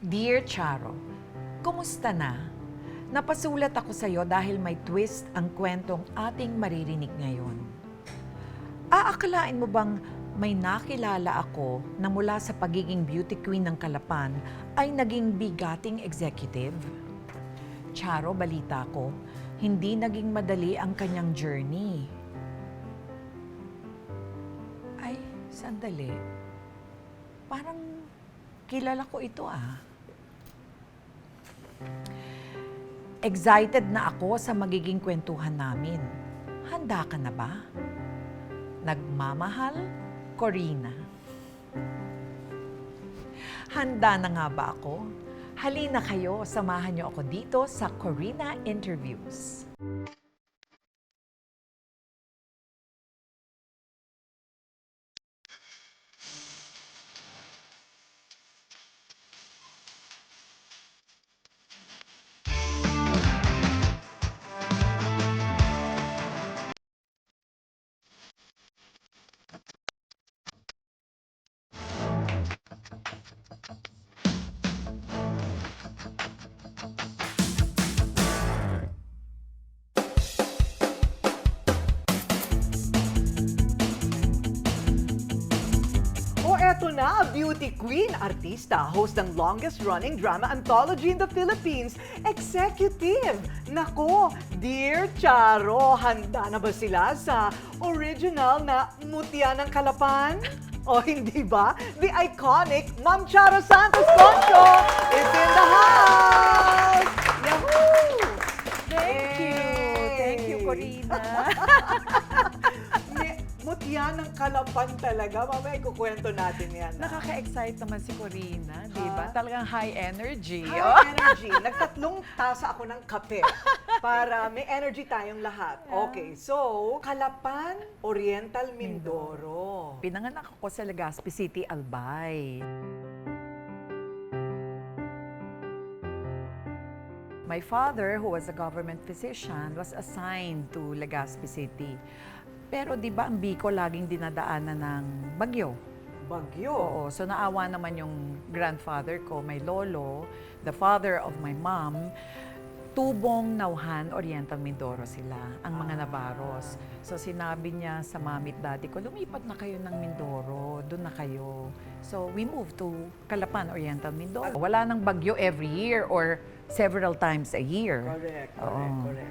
Dear Charo, kumusta na? Napasulat ako sa iyo dahil may twist ang kwentong ating maririnig ngayon. Aakalain mo bang may nakilala ako na mula sa pagiging beauty queen ng Calapan ay naging bigating executive? Charo, balita ko, hindi naging madali ang kanyang journey. Ay, sandali. Parang kilala ko ito ah. Excited na ako sa magiging kwentuhan namin. Handa ka na ba? Nagmamahal, Korina. Handa na nga ba ako? Halina kayo, samahan niyo ako dito sa Korina Interviews. Eto na, beauty queen, artista, host ng longest-running drama anthology in the Philippines, executive. Nako, Dear Charo, handa na ba sila sa original na Mutya ng Calapan? O hindi ba? The iconic Ma'am Charo Santos-Concio is in the house! Yahoo! Thank you, Korina. Mutya ng Calapan talaga. Mamaya ikukwento natin yan. Nakaka-excite naman si Korina, di ba? Talagang high energy. High energy. Nagtatlong tasa ako ng kape para may energy tayong lahat. Okay, so, Calapan, Oriental, Mindoro. Pinanganak ako sa Legazpi City, Albay. My father, who was a government physician, was assigned to Legazpi City. Pero di ba ang Bicol laging dinadaanan ng bagyo? Bagyo? Oo. So naawa naman yung grandfather ko, my lolo, the father of my mom, Tubong, Nauhan, Oriental Mindoro sila, ang mga Navarros. So sinabi niya sa mami at daddy ko, lumipat na kayo ng Mindoro, doon na kayo. So we moved to Calapan, Oriental Mindoro. Wala nang bagyo every year or several times a year. Correct.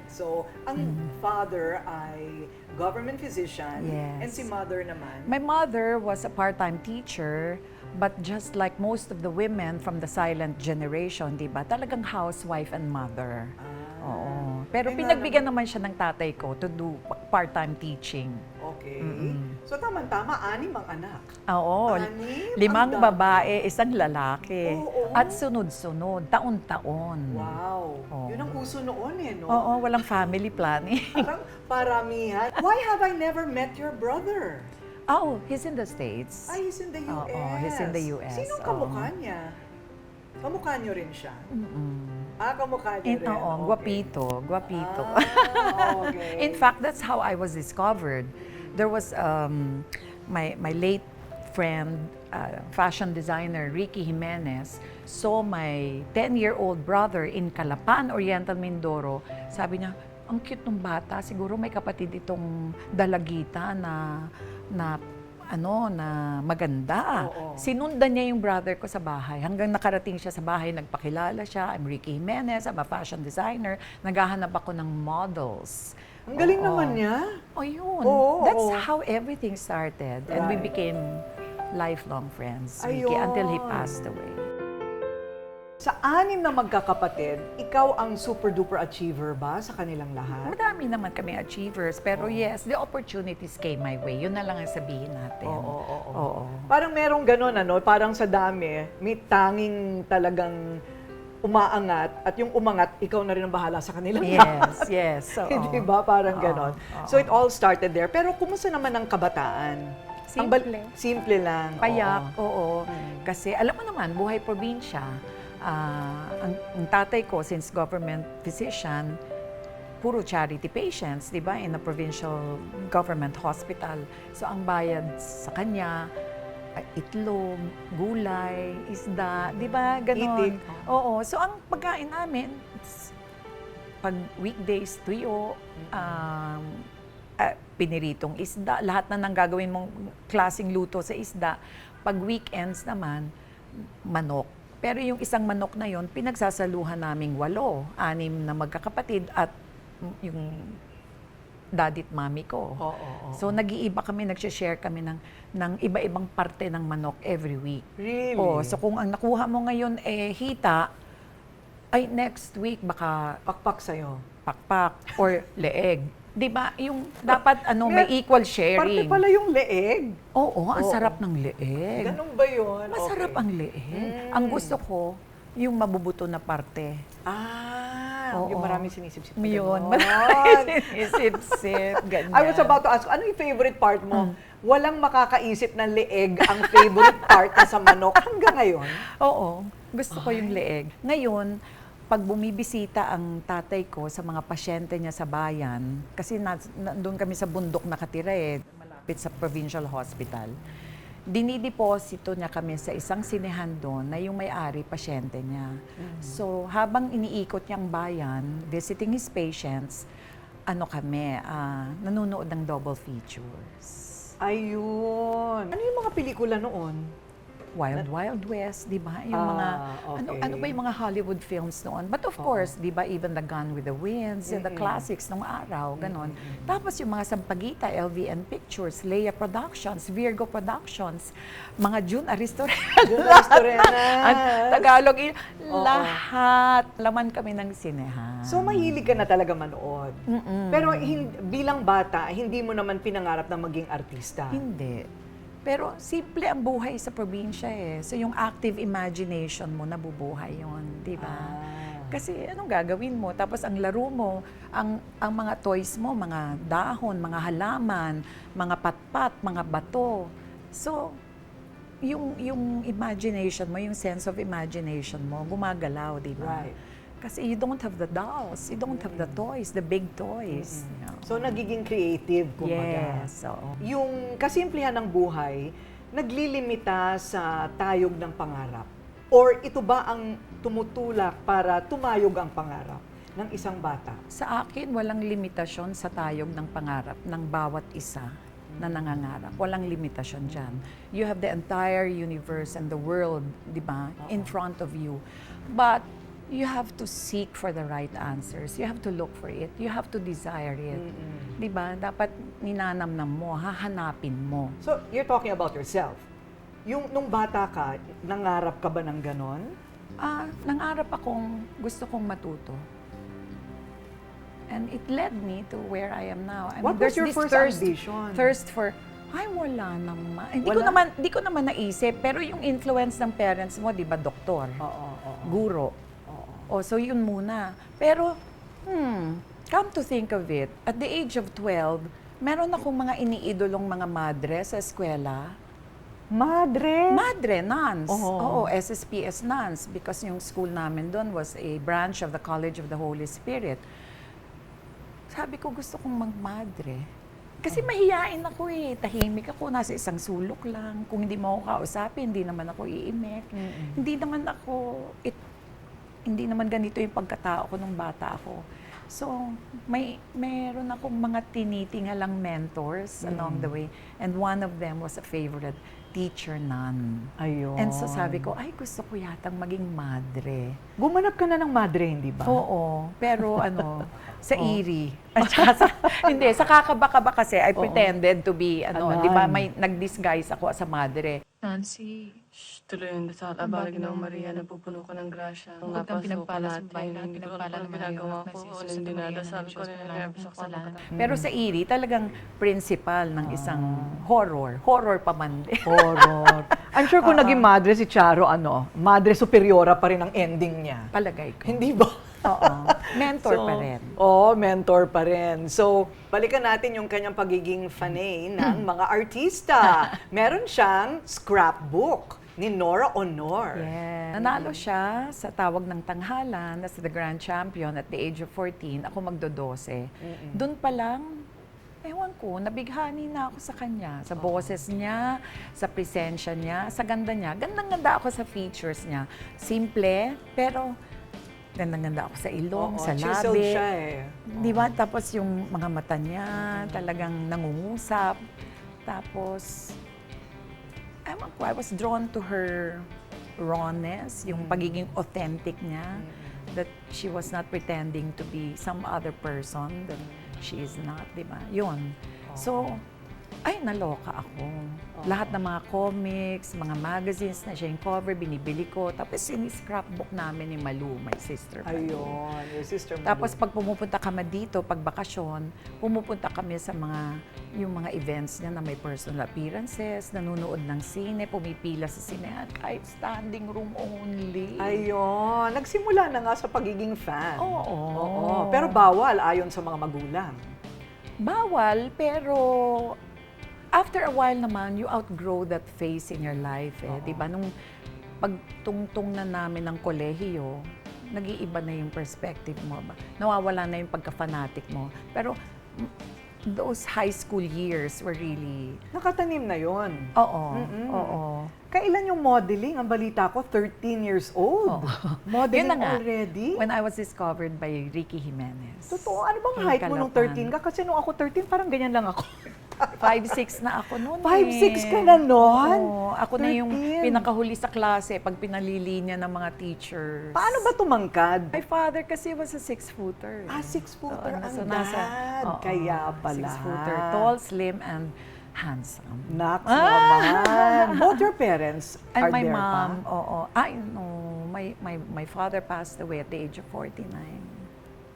So, ang father ay government physician, Yes. and si mother naman? My mother was a part-time teacher, but just like most of the women from the silent generation, di ba? Talagang housewife and mother. Oo. Pero May pinagbigyan naman siya ng tatay ko to do part-time teaching. Okay. So, tama-tama, 6 ang anak. Oo. 6? 5 Ang dami. babae, 1 lalaki. Oo. At sunod-sunod, taon-taon. Wow. Oo. Yun ang uso noon eh, no? Oo, walang family planning. Parang paramihan. Why have I never met your brother? Oh, he's in the States. Ay, he's in the US. Oo, he's in the US. Sinong kamukha niya? Kamukha niyo rin siya? Kamukha niyo rin. Oo, Okay. guwapito. Okay. In fact, that's how I was discovered. There was my late friend, fashion designer Ricky Jimenez, saw my 10-year-old brother in Calapan, Oriental Mindoro. Sabi niya, ang cute ng bata, siguro may kapatid itong dalagita na maganda. Oo. Sinundan niya yung brother ko sa bahay. Hanggang nakarating siya sa bahay, nagpakilala siya. I'm Ricky Jimenez, I'm a fashion designer. Naghahanap ako ng models. Ang galing Oo. naman niya. Oh, yun. Oo, That's oo. how everything started. And we Right. became lifelong friends, Ricky, Ayun. until he passed away. Sa 6 na magkakapatid, ikaw ang super-duper achiever ba sa kanilang lahat? Madami naman kami achievers, pero yes, the opportunities came my way. Yun na lang ang sabihin natin. Oo. Parang merong ganun, ano? Parang sa dami, may tanging talagang umaangat, at yung umangat, ikaw na rin ang bahala sa kanilang lahat. Yes. Oo. Hindi ba? Parang Oo, ganon. oo. So it all started there. Pero kumusta naman ang kabataan? Simple. Simple lang. Payak, oo. oo. Kasi alam mo naman, buhay probinsya, ang tatay ko, since government physician, puro charity patients, di ba, in a provincial government hospital. So ang bayad sa kanya, itlog, gulay, isda, di ba? Ganon. Itik. Oo. So, ang pagkain namin, pag weekdays, tuyo, piniritong isda, lahat na nang gagawin mong klaseng luto sa isda. Pag weekends naman, manok. Pero yung isang manok na yon, pinagsasaluhan naming 6 na magkakapatid at yung daddy at mami ko. So nag-iiba kami, nag-share kami ng iba-ibang parte ng manok every week. Really? So kung ang nakuha mo ngayon hita, ay next week baka Pakpak sa'yo. pakpak or leeg. 'Di ba? Yung dapat may equal Parte sharing. pala yung leeg. Oo, ang Oo. sarap ng leeg. Ganun ba yun? Masarap Okay. ang leeg. Ang gusto ko, yung mabubuto na parte. Yung Oo. maraming sinisip-sip. na Yun, ganon. maraming sinisip-sip, ganyan. I was about to ask, ano yung favorite part mo? Walang makakaisip ng leeg ang favorite part na sa manok hanggang ngayon. Oo, gusto ko yung leeg. Ngayon, pag bumibisita ang tatay ko sa mga pasyente niya sa bayan, kasi doon kami sa bundok nakatira malapit sa provincial hospital, dinideposito niya kami sa isang sinehan doon na yung may-ari, pasyente niya. So, habang iniikot niyang bayan, visiting his patients, nanonood ng double features. Ayun. Ano yung mga pelikula noon? Wild Wild West, di ba? Yung mga, okay. ano ba yung mga Hollywood films noon? But of course, di ba, even The Gone with the Winds, the classics nung araw, ganon. Tapos yung mga Sampaguita, LVN Pictures, Leia Productions, Virgo Productions, mga June Aristorena. At Tagalog, lahat. Laman kami ng sinehan. So, mahilig ka na talaga manood. Pero bilang bata, hindi mo naman pinangarap na maging artista. Hindi. Pero simple ang buhay sa probinsya So yung active imagination mo, nabubuhay yun, di ba? Kasi anong gagawin mo? Tapos ang laro mo, ang mga toys mo, mga dahon, mga halaman, mga patpat, mga bato. So, yung imagination mo, yung sense of imagination mo, gumagalaw, di ba? Right. Kasi you don't have the dolls, you don't have the toys, the big toys. So, nagiging creative, kumbaga. Yes, oo. Yung kasimplihan ng buhay, naglilimita sa tayog ng pangarap? Or ito ba ang tumutulak para tumayog ang pangarap ng isang bata? Sa akin, walang limitasyon sa tayog ng pangarap ng bawat isa na nangangarap. Walang limitasyon dyan. You have the entire universe and the world, di ba, in front of you. But you have to seek for the right answers. You have to look for it. You have to desire it. Di ba? Dapat ninanamnam mo, hahanapin mo. So, you're talking about yourself. Yung nung bata ka, nangarap ka ba ng ganon? Nangarap akong gusto kong matuto. And it led me to where I am now. I What mean, was your there's this first ambition? Thirst for, wala naman. Wala? Hindi ko naman naisip, pero yung influence ng parents mo, di ba, doktor, guro. So yun muna. Pero, come to think of it, at the age of 12, meron akong mga iniidolong mga madre sa eskwela. Madre? Madre, nuns. Oo, SSPS nuns. Because yung school namin doon was a branch of the College of the Holy Spirit. Sabi ko, gusto kong magmadre. Kasi mahiyain ako tahimik ako, nasa isang sulok lang. Kung hindi mo ako kausapin, hindi naman ako iimek. Hindi naman ganito yung pagkatao ko nung bata ako. So, mayroon akong mga tinitingalang mentors along the way. And one of them was a favorite teacher nun. Ayun. And so sabi ko, gusto ko yatang maging madre. Gumanap ka na ng madre, hindi ba? Oo. Pero sa Erie. At saka hindi, sa Kakaba kasi, I pretended to be, di ba, may nag-disguise ako sa madre. Nancy, tuloy yung dasal. Abang Ginong Maria, napupuno ka ng grasya. Huwag kang pinagpala sa bahay na pinagpala ng ginagawa ko. Nang dinadasal ko, ninapasok sa kasalanan. Pero sa Erie, talagang principal ng isang horror. Horror pa man din. Horror. I'm sure kung naging madre si Charo, madre superiora pa rin ang ending niya. Palagay ko. Hindi ba? Oo. Mentor pa rin. Mentor pa rin. So, balikan natin yung kanyang pagiging fanay ng mga artista. Meron siyang scrapbook ni Nora Aunor. Yes. Nanalo siya sa tawag ng tanghalan as the grand champion at the age of 14. Ako magdo-12. Doon pa lang, ewan ko, nabighani na ako sa kanya. Sa boses niya, sa presensya niya, sa ganda niya. Gandang-ganda ako sa features niya. Simple, pero gandang-ganda ako sa ilong, Oo, sa chiseled labi. siya eh. Di ba? Tapos yung mga mata niya, talagang nangungusap. Tapos, ewan ko, I was drawn to her rawness, yung pagiging authentic niya. That she was not pretending to be some other person that she is not, di ba? Yun. So, ay, naloka ako. Lahat ng mga comics, mga magazines na siya yung cover, binibili ko. Tapos scrapbook namin ni Malu, my sister. Malu. Ayun, your sister Malu. Tapos pag pumupunta kami dito, pag bakasyon, pumupunta kami sa yung mga events niya na may personal appearances, nanonood ng sine, pumipila sa sine, at kahit standing room only. Ayun, nagsimula na nga sa pagiging fan. Oo. Oo. Pero bawal ayon sa mga magulang. Bawal, pero after a while naman, you outgrow that phase in your life. Di ba? Nung pagtungtong na namin ng kolehiyo, nag-iiba na yung perspective mo. Nawawala na yung pagka-fanatic mo. Pero those high school years were really... Nakatanim na yon. Oo, oo. Kailan yung modeling? Ang balita ko, 13 years old. Modeling Yun na nga. already? When I was discovered by Ricky Jimenez. Totoo, ano bang In height mo nung 13 Calapan. ka? Kasi nung ako 13, parang ganyan lang ako. 5'6" na ako noon 5'6" ka na nun? Oo, ako na yung 13. pinakahuli sa klase pag pinalilinya ng mga teachers. Paano ba tumangkad? My father kasi was a 6-footer. 6-footer ang so dad. oo, Kaya pala. 6-footer. Tall, slim, and handsome. Naks naman. Both your parents And are my there mom, pa? oo. Ay, no. My father passed away at the age of 49.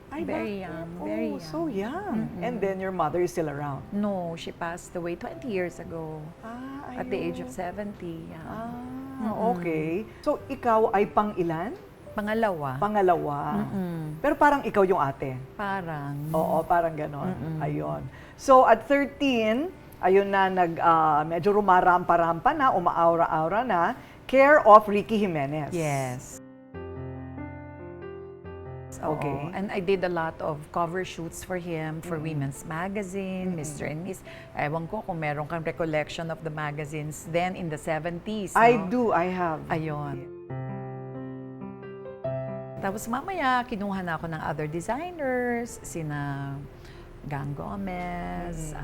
Ay, Very bakit? young, Oh, very young. so young. And then your mother is still around? No, she passed away 20 years ago. At the age of 70. Yeah. Okay. So, ikaw ay pang-ilan? Pangalawa. Pangalawa. Pero parang ikaw yung ate. Parang. Oo, parang ganon. Ayun. So, at 13, ayun na, medyo rumarampa-rampa na, umaaura-aura na, care of Ricky Jimenez. Yes. Oo. Okay. And I did a lot of cover shoots for him, for Women's Magazine, Mr. and Miss. Ewan ko kung meron kang recollection of the magazines then in the 70s. I no? do, I have. Ayun. Tapos mamaya, kinuha na ako ng other designers, sina Gang Gomez,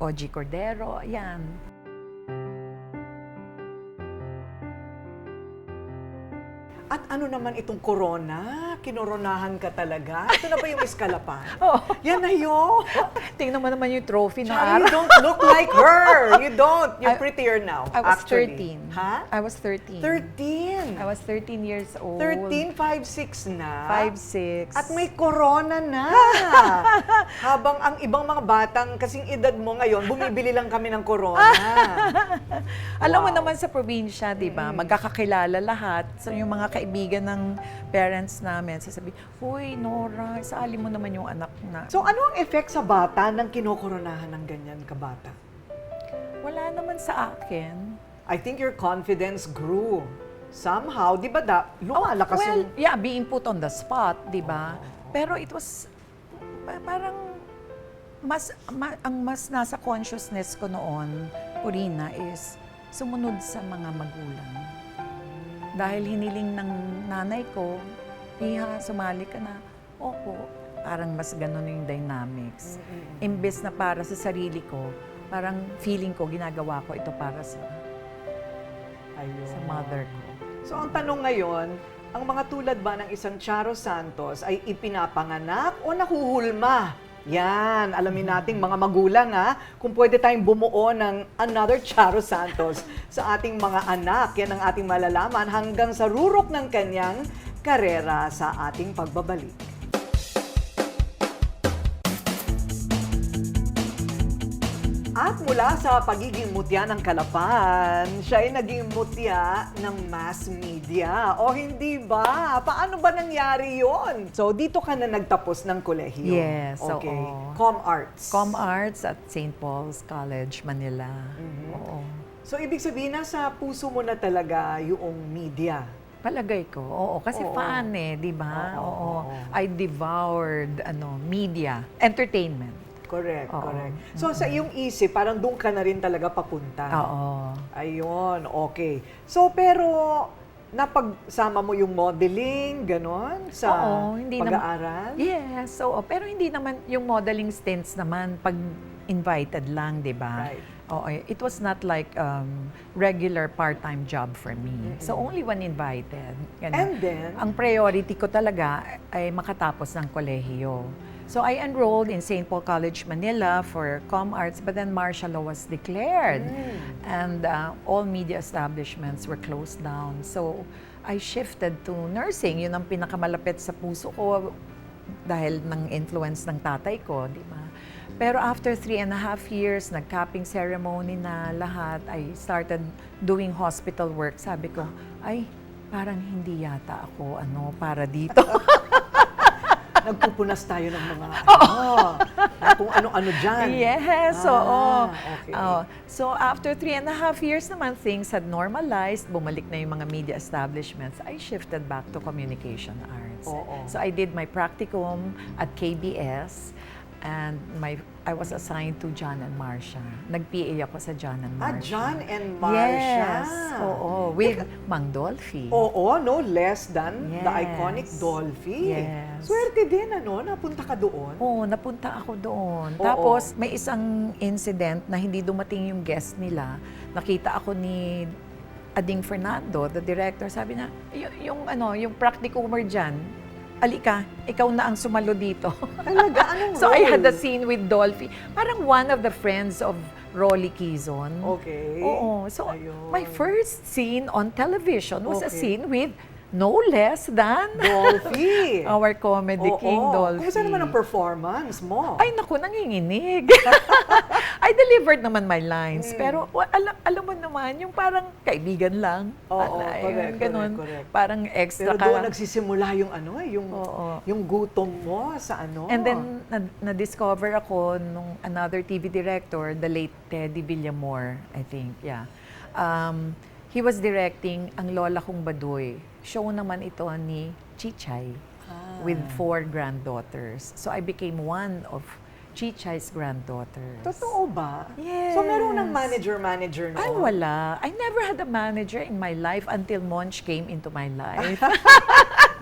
Oji Cordero, ayan. At ano naman itong corona? Kinoronahan ka talaga? Ito na ba yung Calapan? Oh. Yan na yun! Tingnan mo naman yung trophy ng Charo, you araw. don't look like her! You don't! You're prettier now, I was actually. 13. Ha? I was 13. 13! I was 13 years old. 13, 5'6" na. 5'6". At may corona na. Habang ang ibang mga batang kasing edad mo ngayon, bumibili lang kami ng corona. Alam mo naman sa probinsya, di ba? Magkakakilala lahat. So yung mga kaibigan ng parents namin, sasabi, "Uy, Nora, isali mo naman yung anak na." So ano ang effect sa bata ng kinokoronahan ng ganyan kabata? Wala naman sa akin. I think your confidence grew. Somehow, di ba lumalakas Well, yung... yeah, being put on the spot, di ba? Pero it was parang ang mas nasa consciousness ko noon, Korina, is sumunod sa mga magulang. Dahil hiniling ng nanay ko, "Iha, sumali ka na." Opo, parang mas ganun yung dynamics. Imbes na para sa sarili ko, parang feeling ko, ginagawa ko ito para sa mother ko. So ang tanong ngayon, ang mga tulad ba ng isang Charo Santos ay ipinapanganak o nahuhulma? Yan, alamin nating mga magulang kung pwede tayong bumuo ng another Charo Santos sa ating mga anak. Yan ang ating malalaman hanggang sa rurok ng kanyang karera sa ating pagbabalik. At mula sa pagiging mutya ng Calapan, siya ay naging mutya ng mass media. O hindi ba? Paano ba nangyari yon? So, dito ka na nagtapos ng kolehiyo? Yes, Okay. oo. Com Arts? Com Arts at St. Paul's College, Manila. Oo. So, ibig sabihin, nasa puso mo na talaga yung media. Palagay ko, oo. Kasi Oo. fan di ba? Oo, Oo. oo. I devoured media, entertainment. Correct, Oo. correct. So sa iyong isip, parang doon ka na rin talaga papunta. Oo. Ayun, okay. So pero napagsama mo yung modeling, ganon, sa Oo, hindi pag-aaral? Yes, oo. Pero hindi naman yung modeling stints naman pag invited lang, di ba? Right. Oo, it was not like regular part-time job for me. So only when invited. Ganun. And then? Ang priority ko talaga ay makatapos ng kolehiyo. So I enrolled in St. Paul College, Manila for Com Arts, but then martial law was declared. And all media establishments were closed down. So I shifted to nursing. Yun ang pinakamalapit sa puso ko dahil ng influence ng tatay ko, di ba? Pero after 3.5 years, nag-capping ceremony na lahat, I started doing hospital work. Sabi ko, ay, parang hindi yata ako para dito. Nagpupunas tayo ng mga kung ano-ano dyan. Yes, oo. Okay. So after 3.5 years naman, things had normalized. Bumalik na yung mga media establishments. I shifted back to communication arts. Oo. So I did my practicum at KBS. And I was assigned to John and Marcia. Nag-PA ako sa John and Marcia. John and Marcia. Yes, oo. With Mang Dolphy. Oo, no less than the Yes. iconic Dolphy. Yes. Swerte din, napunta ka doon. Oo, napunta ako doon. Oo. Tapos may isang incident na hindi dumating yung guest nila. Nakita ako ni Ading Fernando, the director. Sabi na, yung practicumer dyan, alika, ikaw na ang sumalo dito. Talaga? Anong So I role? had a scene with Dolphy. Parang one of the friends of Rolly Quizon. Okay. Oo. So Ayun. my first scene on television was a Okay. scene with no less than Dolphy. our comedy king, Dolphy. Kumusta naman ang performance mo? Ay, naku, nanginginig. I delivered naman my lines. Pero alam mo naman, yung parang kaibigan lang. Oo, Ayun, ganun. correct. Parang extra Pero ka. doon nagsisimula Oo. yung gutom mo sa And then, na-discover ako nung another TV director, the late Teddy Villamor, I think, yeah. He was directing Ang Lola Kong Baduy. Show naman ito ni Chichay with 4 granddaughters. So I became one of Chichay's granddaughters. Totoo ba? Yes. So meron ng manager noon? Ay, wala. I never had a manager in my life until Monch came into my life.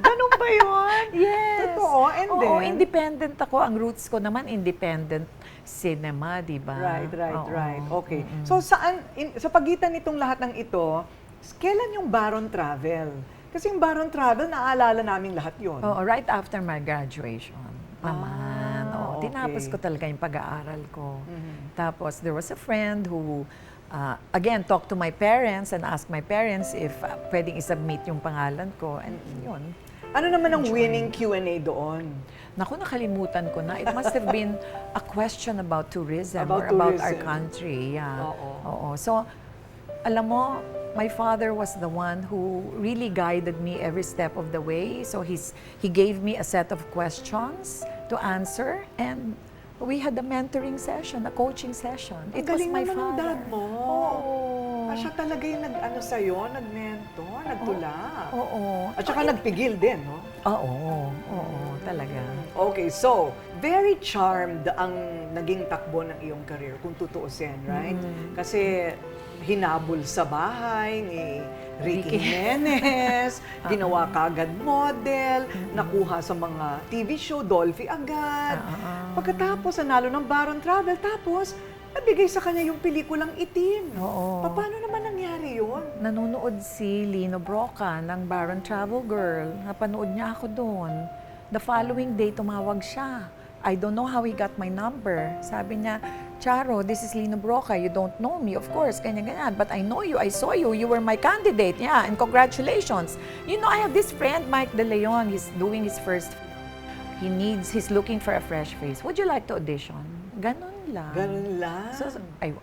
Ganun ba yun? Yes. Totoo. And Oo, then? independent ako. Ang roots ko naman, independent cinema, di ba? Right. Oo. Okay. So sa pagitan nitong lahat ng ito, kailan yung Baron Travel? Kasi yung Baron Travel, naaalala namin lahat yun. Oo, right after my graduation naman. Oo, okay. tinapos ko talaga yung pag-aaral ko. Tapos there was a friend who, again, talked to my parents and asked my parents if pwedeng isubmit yung pangalan ko. And yun. Ano naman ang winning Q&A doon? Naku, nakalimutan ko na. It must have been a question about tourism About or about our tourism. country. Yeah. Oo. So, alam mo, my father was the one who really guided me every step of the way. So he gave me a set of questions to answer, and we had a mentoring session, a coaching session. Ang It was galing my naman ng father. dad mo. Oo. Siya talaga yung sa'yo, nag-mentor, nagtula. Oo. At saka nagpigil din, no? Oo, talaga. Okay, so, very charmed ang naging takbo ng iyong career, kung tutuusin, right? Kasi hinabol sa bahay ni Ricky Jimenez, ginawa kagad model, nakuha sa mga TV show, Dolphy agad. Pagkatapos, nanalo ng Baron Travel, tapos nabigay sa kanya yung pelikulang Itim. Oo. Paano naman nangyari yun? Nanonood si Lino Broca ng Baron Travel Girl. Napanood niya ako doon. The following day, tumawag siya. I don't know how he got my number. Sabi niya, Charo, this is Lino Broca. You don't know me, of course, ganyan-ganyan. But I know you, I saw you, you were my candidate. Yeah, and congratulations. You know, I have this friend, Mike De Leon. He's doing his first. He's looking for a fresh face. Would you like to audition? Ganun lang. Ganun lang. So, I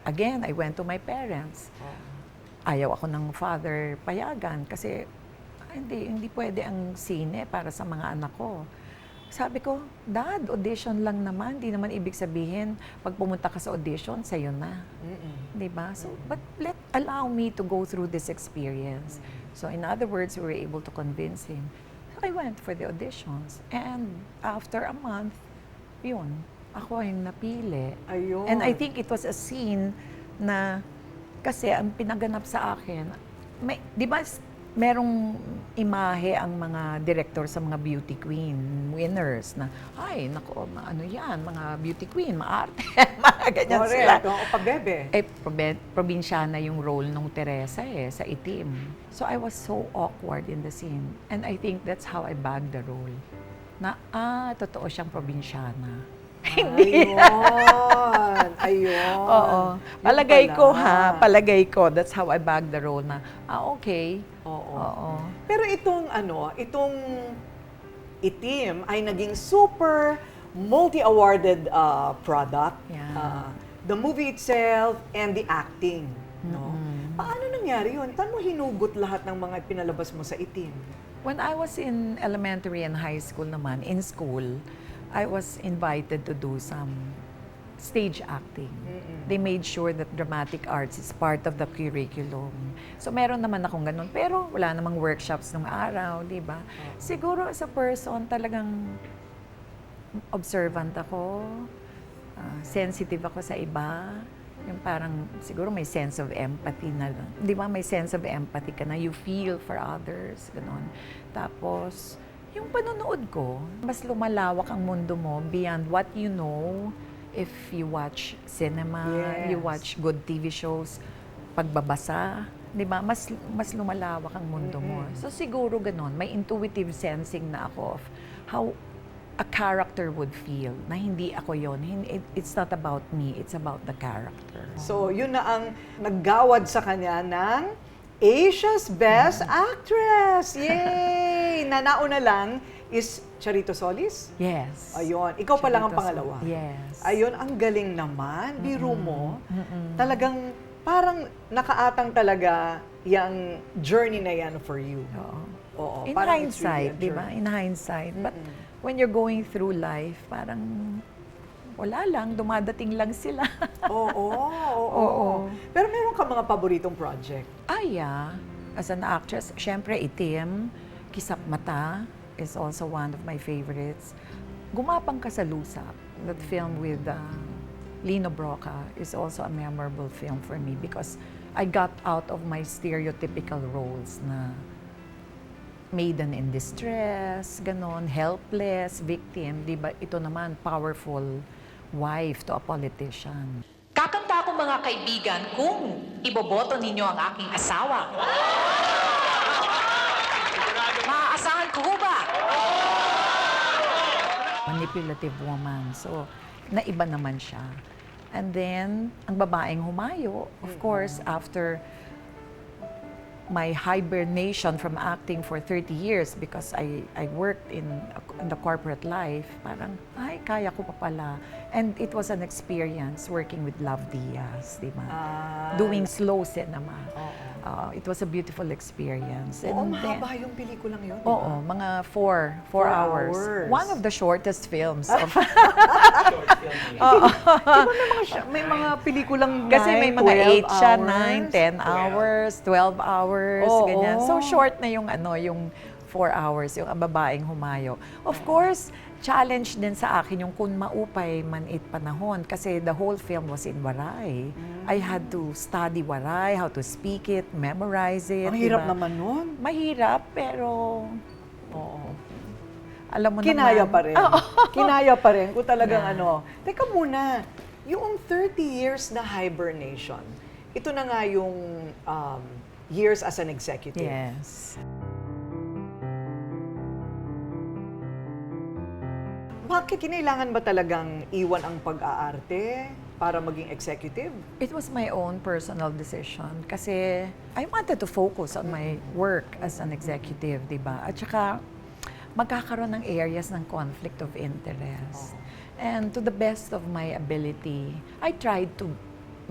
went to my parents. Ayaw ako ng father payagan kasi hindi pwede ang sine para sa mga anak ko. Sabi ko, Dad, audition lang naman. Di naman ibig sabihin, pag pumunta ka sa audition, sa'yo na. Di ba? So, but allow me to go through this experience. So, in other words, we were able to convince him. So, I went for the auditions. And after a month, yun, ako yung napili. Ayun. And I think it was a scene na, kasi ang pinaganap sa akin, may, di ba merong imahe ang mga director sa mga beauty queen winners na, ay, naku, ano yan, mga beauty queen, maarte, mga ganyan sila. Correct. O, pabebe. Eh, probinsyana yung role nung Teresa sa Itim. So I was so awkward in the scene. And I think that's how I bagged the role. Na, totoo siyang probinsyana. Ayun. Ayun. Oo. Yun Palagay pala. ko palagay ko, that's how I bagged the role na, okay. Oo. Oo. Pero itong Itim ay naging super multi-awarded product. Yeah. The movie itself and the acting. No? Paano nangyari yun? Paano mo hinugot lahat ng mga pinalabas mo sa Itim? When I was in elementary and high school naman, in school, I was invited to do some stage acting. They made sure that dramatic arts is part of the curriculum. So meron naman akong ganun, pero wala namang workshops nung araw, di ba? Siguro as a person, talagang observant ako, sensitive ako sa iba, yung parang siguro may sense of empathy na, di ba may sense of empathy ka na, you feel for others, ganun. Tapos, yung panonood ko, mas lumalawak ang mundo mo beyond what you know if you watch cinema, Yes. you watch good TV shows, pagbabasa, di ba? Mas lumalawak ang mundo mo. So siguro ganun, may intuitive sensing na ako of how a character would feel, na hindi ako yon. It's not about me, it's about the character. So, yun na ang naggawad sa kanya ng Asia's Best Actress! Yay! Na nauna lang is Charito Solis? Yes. Ayun. Ikaw pa lang ang Charito pangalawa. Yes. Ayun, ang galing naman. Biro mo. Talagang parang nakaatang talaga yung journey na yan for you. Oo. Oo. In parang it's really hindsight, a di ba? journey. In hindsight. But when you're going through life, parang wala lang, dumadating lang sila. Oo. Pero meron ka mga paboritong project? Yeah. As an actress, syempre Itim, Kisap Mata is also one of my favorites. Gumapang Ka sa Lusap, that film with Lino Broca is also a memorable film for me because I got out of my stereotypical roles na maiden in distress, ganon, helpless, victim. Di ba? Ito naman, powerful wife to a politician. Kakanta ko mga kaibigan kung iboboto ninyo ang aking asawa. Maaasahan ko ba? Manipulative woman. So, naiba naman siya. And then, ang babaeng humayo, of course, after my hibernation from acting for 30 years because I worked in the corporate life, parang, ay, kaya ko pa pala. And it was an experience working with Love Diaz, di ba? Doing slow cinema. It was a beautiful experience. Oo, And then- mahaba yung pelikulang yun. di Oo, ba? mga four hours. hours. One of the shortest films of May mga pelikulang Kasi may 9, mga 12 8 siya, hours. 9, 10 hours, 12 hours, Oo. ganyan. So short na yung yung 4 hours, yung ang babaeng humayo. Of course, challenge din sa akin yung kung maupay man panahon kasi the whole film was in Waray. I had to study Waray, how to speak it, memorize it. Ang hirap diba? naman nun. Mahirap, pero Oo. alam mo Kinaya naman. pa rin. Kinaya pa rin kung talagang Yeah. Teka muna, yung 30 years na hibernation, ito na nga yung years as an executive. Yes. Bakit kinailangan ba talagang iwan ang pag-aarte para maging executive? It was my own personal decision kasi I wanted to focus on my work as an executive, di ba? At saka magkakaroon ng areas ng conflict of interest. And to the best of my ability, I tried to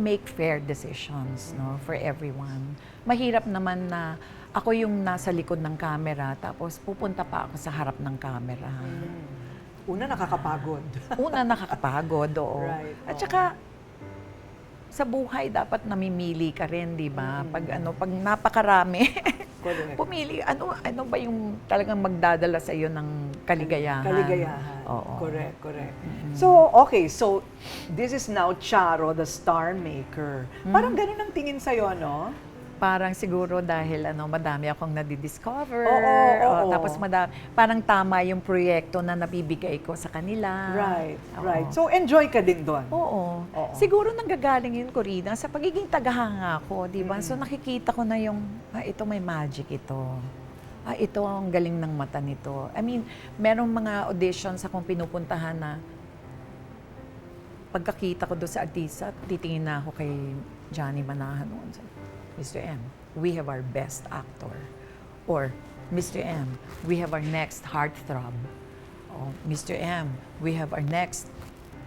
make fair decisions, no, for everyone. Mahirap naman na ako yung nasa likod ng camera tapos pupunta pa ako sa harap ng camera. Una, nakakapagod. Una, nakakapagod, oo. Right, At oo. saka, sa buhay dapat namimili ka rin, di ba? Pag napakarami, Correct. pumili, ano ba yung talagang magdadala sa iyo ng kaligayahan? Kaligayahan. Oo. Correct, correct. So, okay. So, this is now Charo, the star maker. Parang ganun ang tingin sa'yo, no? Parang siguro dahil madami akong nadidiscover. Oo. Tapos parang tama yung proyekto na nabibigay ko sa kanila. Right, Oo. right. So, enjoy ka din doon. Oo. Oo. Siguro nanggagaling yun, Korina, sa pagiging tagahanga ko, di ba? So nakikita ko na yung, ito may magic ito. Ito ang galing ng mata nito. I mean, merong mga auditions akong pinupuntahan na pagkakita ko doon sa artista, titingin na ako kay Johnny Manahan noon. Mr. M, we have our best actor. Or, Mr. M, we have our next heartthrob. Oh, Mr. M, we have our next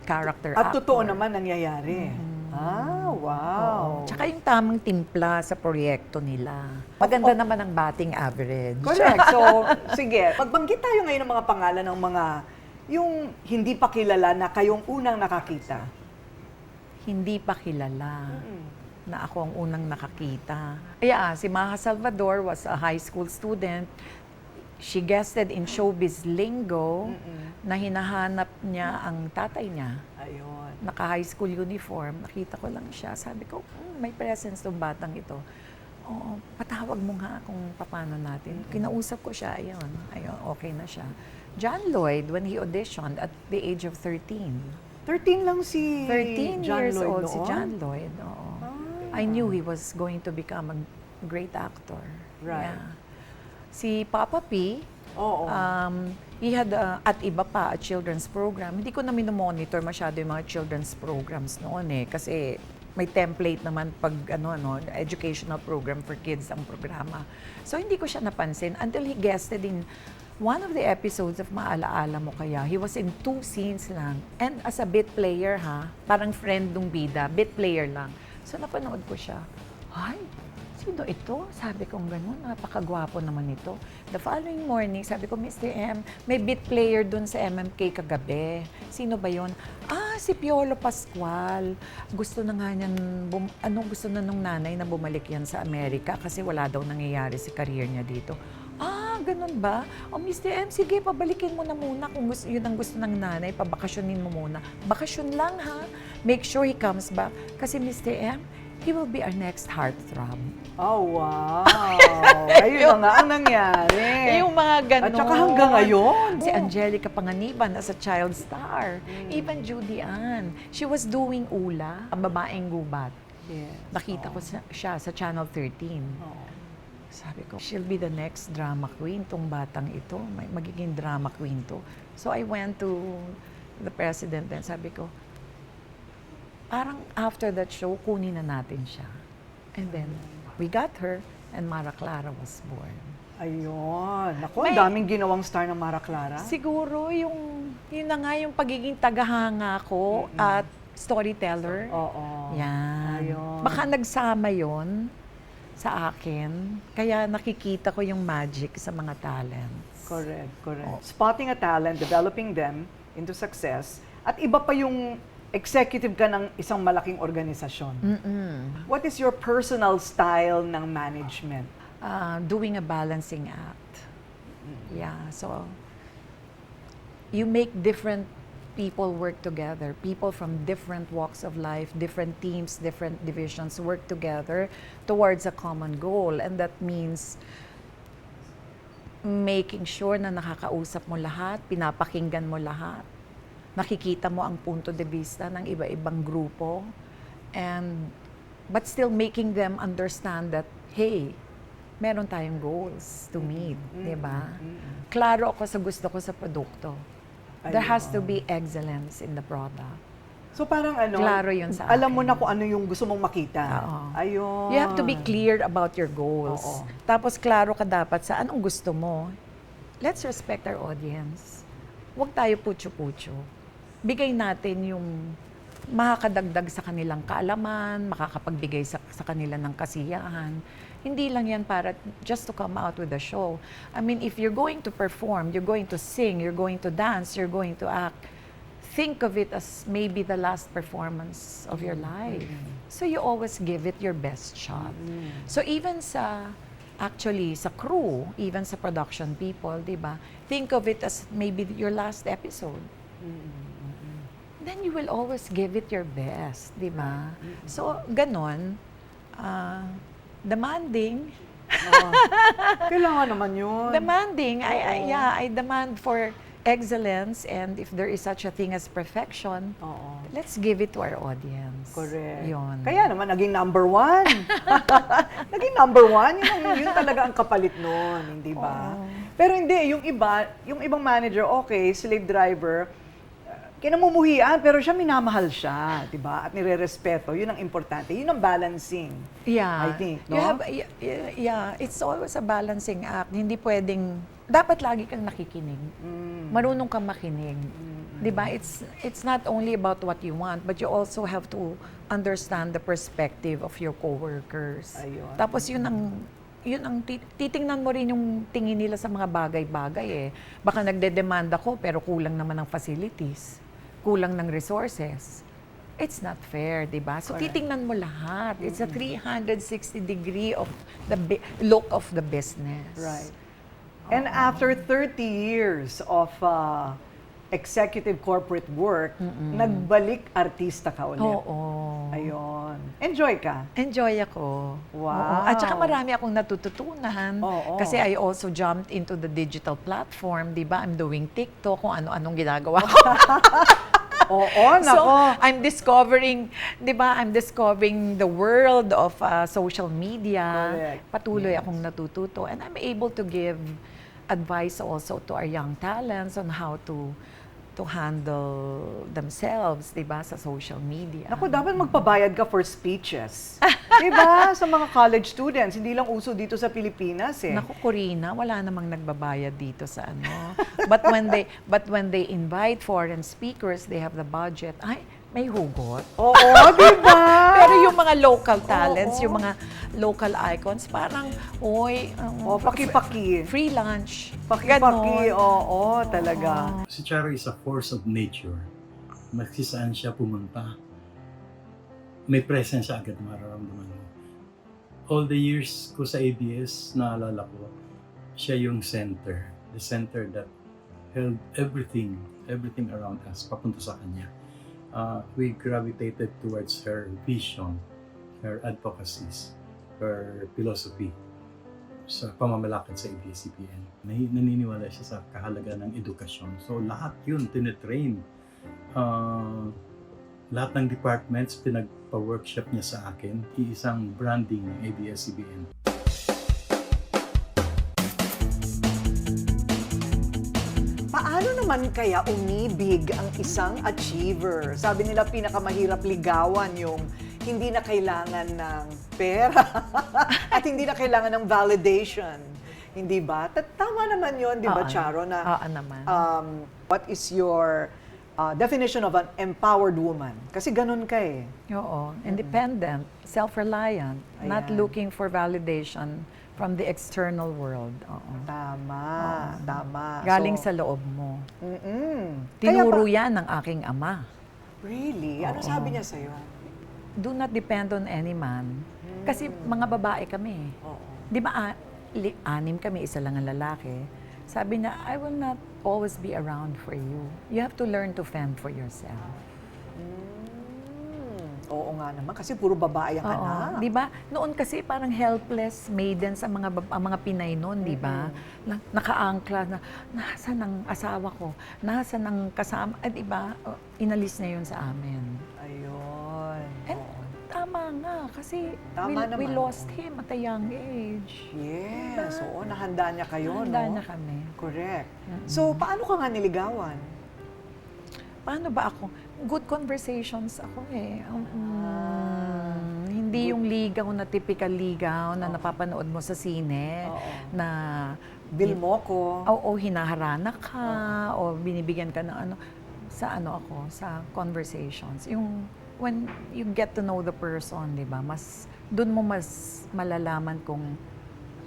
character At actor. totoo naman nangyayari. Wow. Oo. Tsaka yung tamang timpla sa proyekto nila. Maganda naman ang batting average. Correct. So, sige. Pagbanggit tayo ngayon ng mga pangalan ng mga yung hindi pa kilala na kayong unang nakakita. Hindi pa kilala na ako ang unang nakakita. Kaya si Maha Salvador was a high school student. She guested in Showbiz Linggo na hinahanap niya ang tatay niya. Ayun. Naka-high school uniform. Nakita ko lang siya. Sabi ko, may presence tong batang ito. Oo, patawag mo nga kung paano natin. Kinausap ko siya, ayun, okay na siya. John Lloyd, when he auditioned at the age of 13. 13 lang si 13 John years Lloyd old noon? si John Lloyd. Oo. I knew he was going to become a great actor. Right. Yeah. Si Papa P, Oo. he had, at iba pa, a children's program. Hindi ko na minomonitor masyado yung mga children's programs noon kasi may template naman pag educational program for kids ang programa. So hindi ko siya napansin until he guested in one of the episodes of Maalaala Mo Kaya. He was in 2 scenes lang. And as a bit player parang friend nung bida, bit player lang. So napanood ko siya. Ay, sino ito? Sabi ko gano'n, napakagwapo naman ito. The following morning, sabi ko, Mr. M, may bit player dun sa MMK kagabi. Sino ba yon? Si Piolo Pascual. Gusto na nga niyan, gusto na nung nanay na bumalik yan sa Amerika kasi wala daw nangyayari sa career niya dito. Ganun ba? Mr. M, sige, pabalikin mo na muna kung yun ang gusto ng nanay, pabakasyonin mo muna. Bakasyon lang Make sure he comes back. Kasi Mr. M, he will be our next heartthrob. Oh, wow. Ayun na nga ang nangyari. Yung mga ganun. At saka hanggang ngayon. Si Angelica Panganiban as a child star. Even Judy Ann. She was doing Ula, ang babaeng gubat. Yes. Nakita ko siya sa Channel 13. Sabi ko, she'll be the next drama queen, tong batang ito. Magiging drama queen to. So I went to the president and sabi ko, parang after that show, kunin na natin siya. And then, we got her and Mara Clara was born. Ayun. Naku, ang daming ginawang star ng Mara Clara. Siguro yun na nga yung pagiging tagahanga ko at storyteller. Oo. Yan. Ayun. Baka nagsama yon sa akin, kaya nakikita ko yung magic sa mga talents. Correct, correct. Spotting a talent, developing them into success, at iba pa yung executive ka ng isang malaking organisasyon. What is your personal style ng management? Doing a balancing act. Yeah, so you make different people work together. People from different walks of life, different teams, different divisions work together towards a common goal. And that means making sure na nakakausap mo lahat, pinapakinggan mo lahat, nakikita mo ang punto de vista ng iba-ibang grupo, but still making them understand that, hey, meron tayong goals to meet, di ba? Klaro ako sa gusto ko sa produkto. There has to be excellence in the product. So parang Klaro yun sa alam mo akin. na kung ano yung gusto mong makita. Oo. Ayun. You have to be clear about your goals. Oo. Tapos klaro ka dapat sa anong gusto mo. Let's respect our audience. Huwag tayo putyo-putyo. Bigay natin yung makakadagdag sa kanilang kaalaman, makakapagbigay sa kanila ng kasiyahan. Hindi lang yan para just to come out with a show. I mean, if you're going to perform, you're going to sing, you're going to dance, you're going to act, think of it as maybe the last performance of your life. So you always give it your best shot. So even actually sa crew, even sa production people, di ba? Think of it as maybe your last episode. Then you will always give it your best, di ba? So ganon, demanding. Kailangan naman yun. Demanding. I demand for excellence, and if there is such a thing as perfection, let's give it to our audience. Correct. Yun. Kaya naman, naging number one. Naging number one, yun talaga ang kapalit nun, hindi ba? Pero hindi, yung ibang manager, okay, slave driver, kinamumuhian, pero siya minamahal siya, di ba? At nire-respeto, yun ang importante. Yun ang balancing, I think, no? It's always a balancing act. Hindi pwedeng, dapat lagi kang nakikinig. Marunong kang makinig. Di ba? It's not only about what you want, but you also have to understand the perspective of your coworkers. Ayun. Tapos yun ang titingnan mo rin yung tingin nila sa mga bagay-bagay eh. Baka nagde-demand ako pero kulang naman ng facilities, kulang ng resources. It's not fair, di ba? So titingnan mo lahat. It's a 360 degree of the look of the business. Right. And after 30 years of executive corporate work, nagbalik artista ka ulit. Oo. Ayun. Enjoy ka? Enjoy ako. Wow. Oo. At saka marami akong natututunan. Oo. Kasi I also jumped into the digital platform, di ba? I'm doing TikTok, kung ano-anong ginagawa ko. Oo, nako. So, I'm discovering, di ba? I'm discovering the world of social media. Correct. Patuloy akong natututo. And I'm able to give advice also to our young talents on how to handle themselves, di ba, sa social media. Naku, dapat magpabayad ka for speeches. Di ba? Sa mga college students, hindi lang uso dito sa Pilipinas eh. Naku, Korina, wala namang nagbabayad dito sa ano. But when they invite foreign speakers, they have the budget. Ay, may hugot. Oo, di ba? Pero yung mga local talents, yung mga local icons, parang, paki-paki. Free lunch. Paki-paki, Ganon. oo, talaga. Si Charo is a force of nature. Maski saan siya pumunta, may presence siya agad mararamdaman mo. All the years ko sa ABS, naalala ko, siya yung center. The center that held everything around us, papunta sa kanya. We gravitated towards her vision, her advocacies, her philosophy sa pamamalakad sa ABS-CBN. Naniniwala siya sa kahalaga ng edukasyon. So lahat yun, tinetrain. Lahat ng departments, pinagpa-workshop niya sa akin. Isang branding ng ABS-CBN. Paano naman kaya umibig ang isang achiever? Sabi nila pinakamahirap ligawan yung hindi na kailangan ng pera at hindi na kailangan ng validation. Hindi ba? Tama naman yun, di ba, Charo? Na, naman. what is your definition of an empowered woman? Kasi ganun ka eh. Oo. Independent, self-reliant, not Ayan. looking for validation from the external world. Oo. Tama. Galing So, sa loob mo. Kaya Tinuro ba- yan ng aking ama. Really? Ano sabi niya sa'yo? Do not depend on any man. Kasi mga babae kami. Oo. Di ba, 6 kami, isa lang ang lalaki. Sabi niya, I will not always be around for you. You have to learn to fend for yourself. Oo nga naman, kasi puro babae ang anak. Di ba? Noon kasi parang helpless maidens ang mga Pinay noon, di ba? Nakaangkla na, nasan ang asawa ko? Nasan ang kasama? Di ba? Inalis na yun sa amin. Ayun. And tama nga, kasi Tama we naman, lost him at a young age. Yes, oo, nahanda niya kayo, Handa no? na kami. Correct. So, paano ka nga niligawan? Paano ba ako? Good conversations ako eh. Hindi yung ligaw na typical ligaw na napapanood mo sa sine, Oo. na Bill mo ko. o hinaharana ka, o binibigyan ka ng ano, sa conversations. Yung when you get to know the person, di ba? Doon mo mas malalaman kung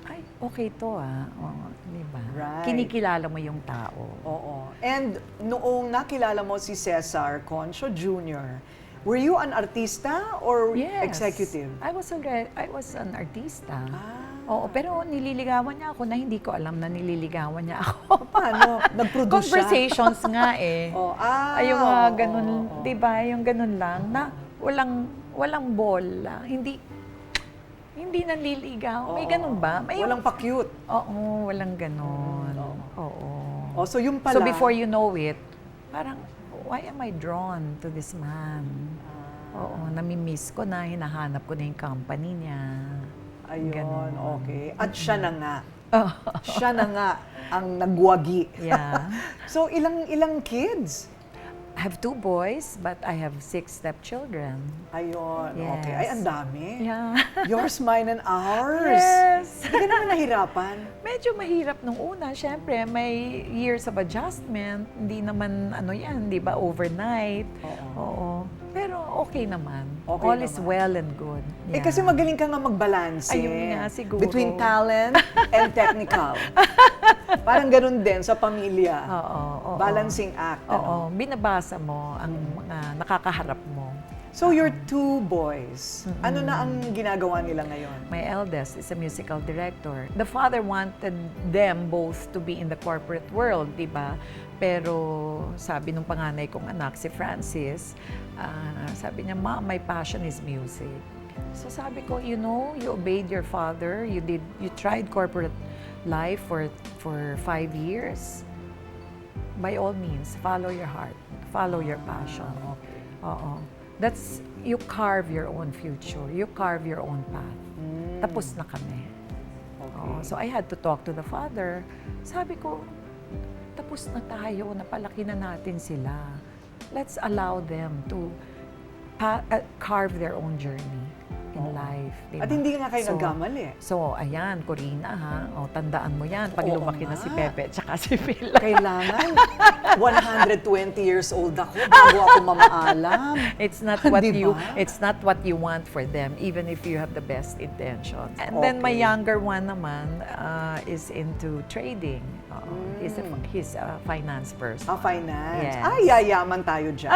ay, okay to Oo, di ba? Right. Kinikilala mo yung tao. Oo. And noong nakilala mo si Cesar Concio Jr., were you an artista or Yes. executive? I was an artista. Ah. Oo, pero nililigawan niya ako na hindi ko alam na nililigawan niya ako. Paano? Nag-produce siya? Conversations nga eh. Oh, Ay, yung mga oo, ganun, oo. di ba? Yung ganun lang na walang bola. Hindi nanliligaw. May Oo. ganun ba? May Walang pa-cute. Oo, walang ganun. Oo. Oo. Oh, so yung pala. So before you know it, parang, why am I drawn to this man? Oo, namimiss ko na, hinahanap ko na yung company niya. Ayun, Ganun. okay. At siya na nga. Oh, Siya na nga ang nagwagi. yeah. So ilang kids? I have 2 boys, but I have 6 stepchildren. Ayun, Yes. okay. Ay, ang dami. Yeah. Yours, mine, and ours. Yes. Hindi ka naman nahirapan. Medyo mahirap nung una. Siyempre, may years of adjustment. Hindi naman, di ba, overnight. Oo. Pero okay naman. Okay All is naman. well and good. Eh kasi magaling ka nga magbalanse. Ayun nga, siguro. Between talent and technical. Parang ganun din sa pamilya. Oo. Balancing act. Oo. Binabasa mo ang mga nakakaharap mo. So your 2 boys, ano na ang ginagawa nila ngayon? My eldest is a musical director. The father wanted them both to be in the corporate world, di ba? Pero sabi nung panganay kong anak, si Francis, sabi niya, Ma, my passion is music. So sabi ko, you obeyed your father. You tried corporate life for 5 years. By all means, follow your heart. Follow your passion. Okay. Oo. You carve your own future. You carve your own path. Tapos na kami. Okay. Oo. So I had to talk to the father. Sabi ko, tapos na tayo, napalaki na natin sila. Let's allow them to carve their own journey in life. Diba? At hindi nga kayo nagkamali. So, ayan, Korina tandaan mo yan. Pag Oo lumaki na nga. si Pepe at saka si Phil. Kailangan 120 years old ako bago ako mamaalam. It's not what Di ba? it's not what you want for them, even if you have the best intentions. And then my Okay. younger one naman is into trading. He's a finance person. Finance. Yes. Ay, yayaman tayo dyan.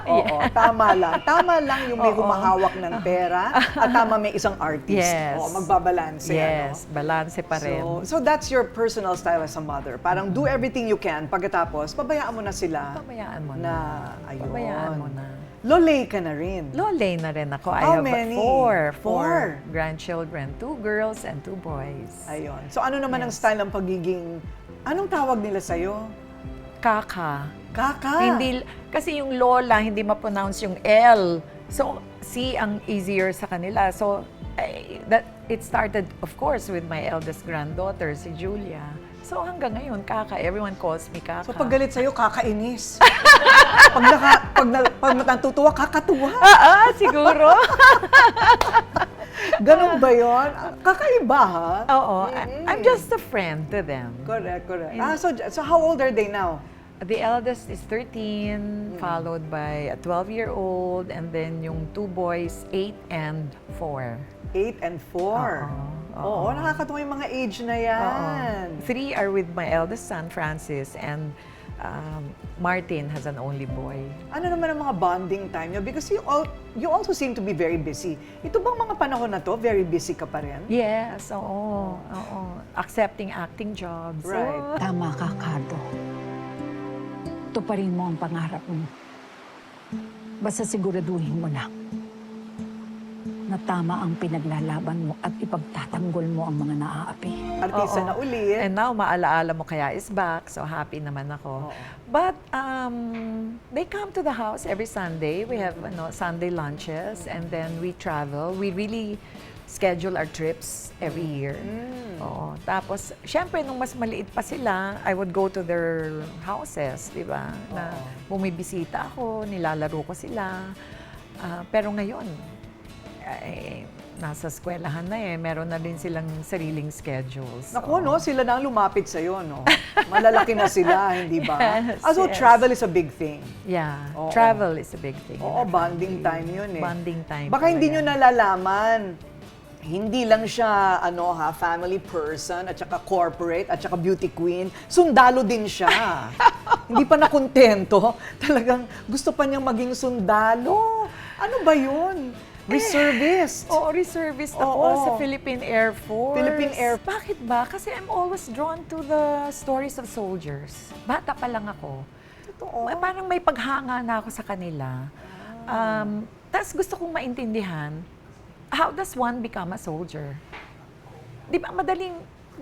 Oo, tama lang. Tama lang yung may humahawak ng pera at tama may isang artist. Yes. Oo, magbabalanse. Yes, balanse pa rin. So that's your personal style as a mother. Parang do everything you can. Pagkatapos, pabayaan mo na sila Pabayaan mo na, na. ayun. Pabayaan mo na. Lolay ka na rin. Lolay na rin ako. I How have many? 4 Four. grandchildren, 2 girls and 2 boys. Ayun. So ano naman ang style ng pagiging, anong tawag nila sa'yo? Kaka. Kaka. Hindi, kasi yung lola, hindi ma-pronounce yung L. So, C ang easier sa kanila. So, it started, of course, with my eldest granddaughter, si Julia. So, hanggang ngayon, Kaka. Everyone calls me Kaka. So pag galit sa'yo, kakainis. pag natutuwa, kakatuwa. Siguro. Ganun ba yun? Kakaiba, ha? Oo. I'm just a friend to them. Correct. So how old are they now? The eldest is 13, followed by a 12-year-old, and then yung 2 boys, 8 and 4. 8 and 4. Oo, nakakatuwa yung mga age na yan. 3 are with my eldest son, Francis, and Martin has an only boy. Ano naman ang mga bonding time nyo? Because you also seem to be very busy. Ito bang mga panahon na to, very busy ka pa rin? Yes, oo. Accepting acting jobs. Right. Oo. Tama ka, Cardo. Tuparin mo ang pangarap mo. Basta siguraduhin mo lang na tama ang pinaglalaban mo at ipagtatanggol mo ang mga naaapi. Artista Oo. na ulit. And now, maalaala mo kaya is back, so happy naman ako. But they come to the house every Sunday. We have Sunday lunches, and then we travel. We really schedule our trips every year. Oo. Tapos, syempre, nung mas maliit pa sila, I would go to their houses, di ba? Na bumibisita ako, nilalaro ko sila. Pero ngayon, nasa eskwelahan na meron na din silang sariling schedules. Naku, no? Sila na ang lumapit sa'yo, no? Malalaki na sila, hindi ba? Yes, So yes. travel is a big thing. Yeah, Oo. travel is a big thing. in Oo, our bonding family. time yun eh. Bonding time. Baka hindi nyo talaga. nalalaman hindi lang siya family person at saka corporate at saka beauty queen, sundalo din siya. Hindi pa nakontento, talagang gusto pa niyang maging sundalo. Ano ba 'yun? Reservist. Oo, reservist ako Oo. sa Philippine Air Force. Philippine Air- Bakit ba? Kasi I'm always drawn to the stories of soldiers. Bata pa lang ako. Totoo. Parang may paghanga na ako sa kanila. Tapos gusto kong maintindihan, how does one become a soldier? Di ba madaling,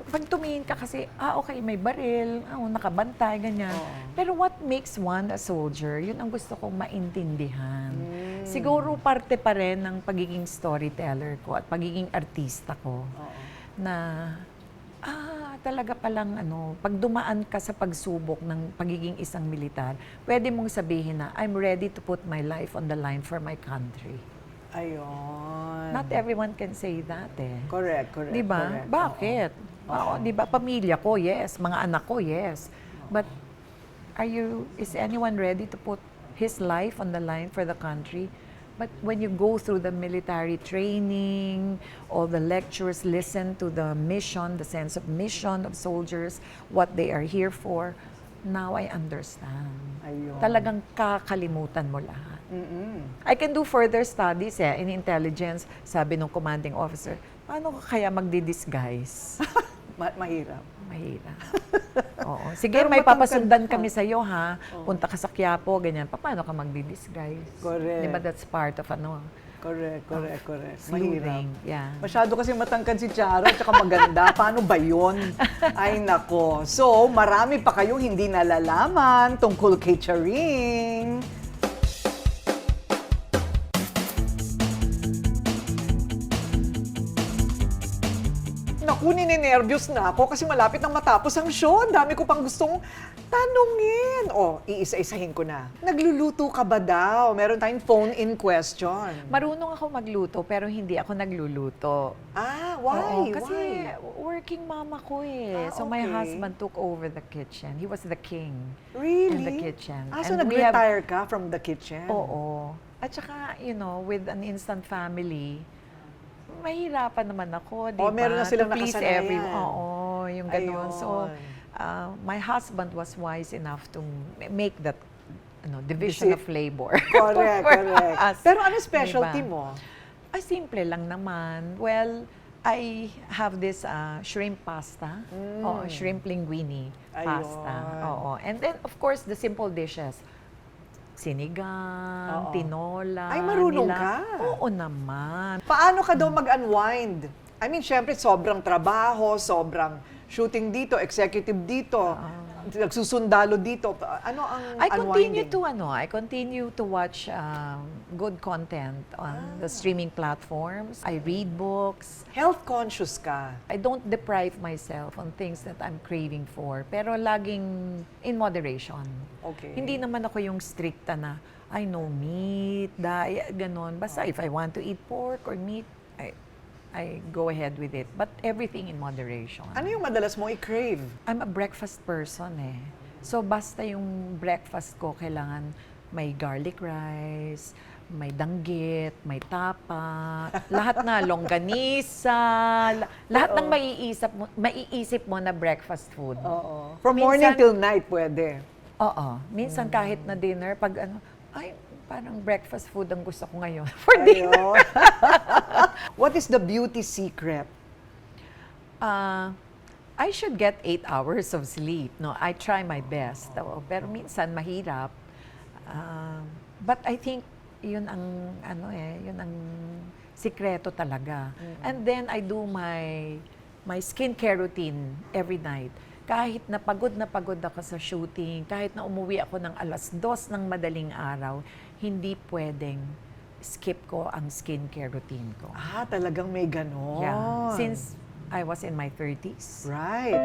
pag tumingin ka kasi, okay, may baril, nakabantay, ganyan. Pero what makes one a soldier? Yun ang gusto kong maintindihan. Siguro parte pa rin ng pagiging storyteller ko at pagiging artista ko. Na, talaga palang pag dumaan ka sa pagsubok ng pagiging isang militar, pwede mong sabihin na, I'm ready to put my life on the line for my country. Ayun. Not everyone can say that eh. Correct. Di ba? Correct. Bakit? Oo, di ba? Pamilya ko, yes. Mga anak ko, yes. But is anyone ready to put his life on the line for the country? But when you go through the military training, all the lectures, listen to the mission, the sense of mission of soldiers, what they are here for, now I understand. Ayun. Talagang kakalimutan mo lahat. I can do further studies in intelligence. Sabi nung commanding officer, paano ka kaya magdi-disguise? Mahirap. Mahirap. Oo. Sige, Pero may matangkad papasundan ka. kami sa'yo, ha? Punta ka sa Quiapo, ganyan. Paano ka magdi-disguise? Correct. Di ba that's part of Correct. Mahirap. sleuthing? Yeah. Masyado kasi matangkad si Charo at saka maganda. Paano ba yun? Ay nako. So, marami pa kayong hindi nalalaman tungkol kay Charing. Naku, ninenervyos na ako kasi malapit nang matapos ang show. Ang dami ko pang gustong tanungin. Iisa-isahin ko na. Nagluluto ka ba daw? Meron tayong phone-in question. Marunong ako magluto, pero hindi ako nagluluto. Why? Oo, kasi Why? working mama ko eh. So my Okay. husband took over the kitchen. He was the king Really? in the kitchen. So And we have- nag-retire ka from the kitchen? Oo. At saka, with an instant family, mahirapan naman ako, di ba? Meron na silang To please nakasanayan. everyone. Oo, yung ganun. So, Ayun. my husband was wise enough to make that division of labor. Correct, for correct. us. Pero ano specialty Diba? mo? Ay, simple lang naman. Well, I have this shrimp pasta. Oo, shrimp linguine pasta. Ayun. Oo. And then, of course, the simple dishes. Sinigang, Oo. tinola. Ay, marunong ka? Oo naman. Paano ka daw mag-unwind? I mean, syempre, sobrang trabaho, sobrang shooting dito, executive dito, nagsusundalo dito. Ano ang I unwinding? continue to watch good content on the streaming platforms. I read books. Health conscious ka. I don't deprive myself on things that I'm craving for, pero laging in moderation. Okay. Hindi naman ako yung stricta na, I no meat, ganon. Basta if I want to eat pork or meat, I go ahead with it. But everything in moderation. Ano yung madalas mo i-crave? I'm a breakfast person eh. So basta yung breakfast ko, kailangan may garlic rice, may danggit, may tapa, lahat na, longganisa, lahat ng maiisip mo na breakfast food. Oo. From morning Minsan- till night, pwede. Oo. Minsan kahit na dinner, pag parang breakfast food ang gusto ko ngayon for dinner. Ayun. What is the beauty secret? I should get 8 hours of sleep. No, I try my best. Pero minsan mahirap. But I think yun ang yun ang sikreto talaga. And then I do my skincare routine every night. Kahit na pagod ako sa shooting, kahit na umuwi ako ng 2:00 ng madaling araw, hindi pwedeng skip ko ang skincare routine ko. Talagang may ganon. Yeah. Since I was in my 30s. Right.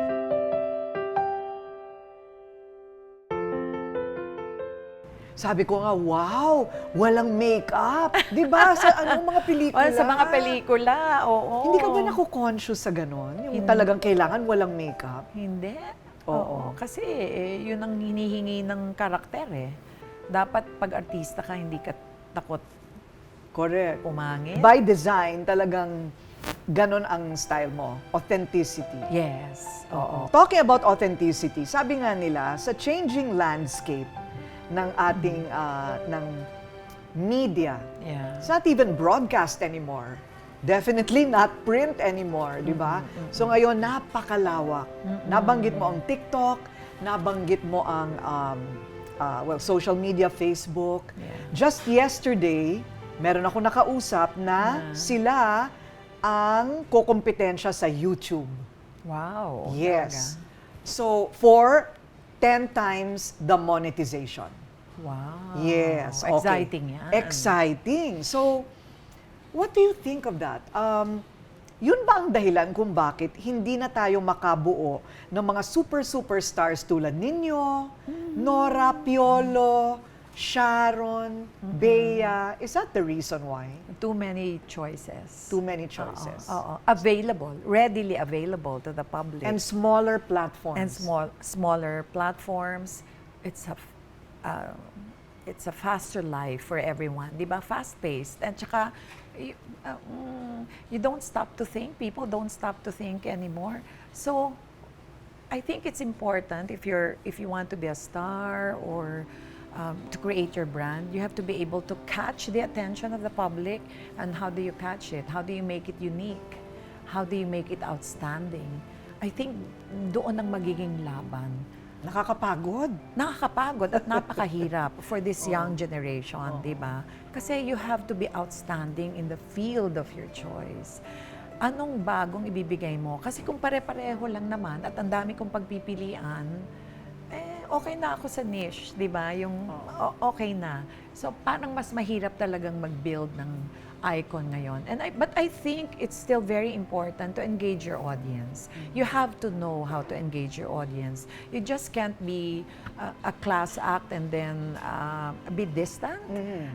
Sabi ko nga, wow, walang makeup. Di ba? Sa mga pelikula. Sa mga pelikula, oo. Hindi ka ba naku-conscious sa ganon? Yung talagang kailangan walang makeup? Hindi. Oo. Kasi yun ang hinihingi ng karakter eh. Dapat pag artista ka, hindi ka takot Correct. pumangit. By design, talagang ganon ang style mo, authenticity. Yes. Oo. Talking about authenticity, sabi nga nila, sa changing landscape ng ating ng media, Yeah. it's not even broadcast anymore. Definitely not print anymore, di ba? So ngayon, napakalawak. Nabanggit mo ang TikTok, nabanggit mo ang social media, Facebook. Yeah. Just yesterday, meron ako nakausap na sila ang kukumpetensya sa YouTube. Wow. Yes. So, for 10 times the monetization. Wow. Yes. Okay. Exciting yan. Exciting. So, what do you think of that? Yun ba ang dahilan kung bakit hindi na tayo makabuo ng mga superstars tulad ninyo, Nora, Piolo, Sharon, Bea? Is that the reason why? Too many choices. Too many choices. Oo. Available, readily available to the public. And smaller platforms. And smaller platforms. It's a faster life for everyone, di ba? Fast-paced. And tsaka, you don't stop to think. People don't stop to think anymore. So, I think it's important if you want to be a star or to create your brand, you have to be able to catch the attention of the public. And how do you catch it? How do you make it unique? How do you make it outstanding? I think doon ang magiging laban. Nakakapagod. Nakakapagod at napakahirap for this young generation, di ba? Kasi you have to be outstanding in the field of your choice. Anong bagong ibibigay mo? Kasi kung pare-pareho lang naman at ang dami kong pagpipilian, okay na ako sa niche, di ba? Yung okay na. So parang mas mahirap talagang mag-build ng icon ngayon. But I think it's still very important to engage your audience. You have to know how to engage your audience. You just can't be a class act and then be distant.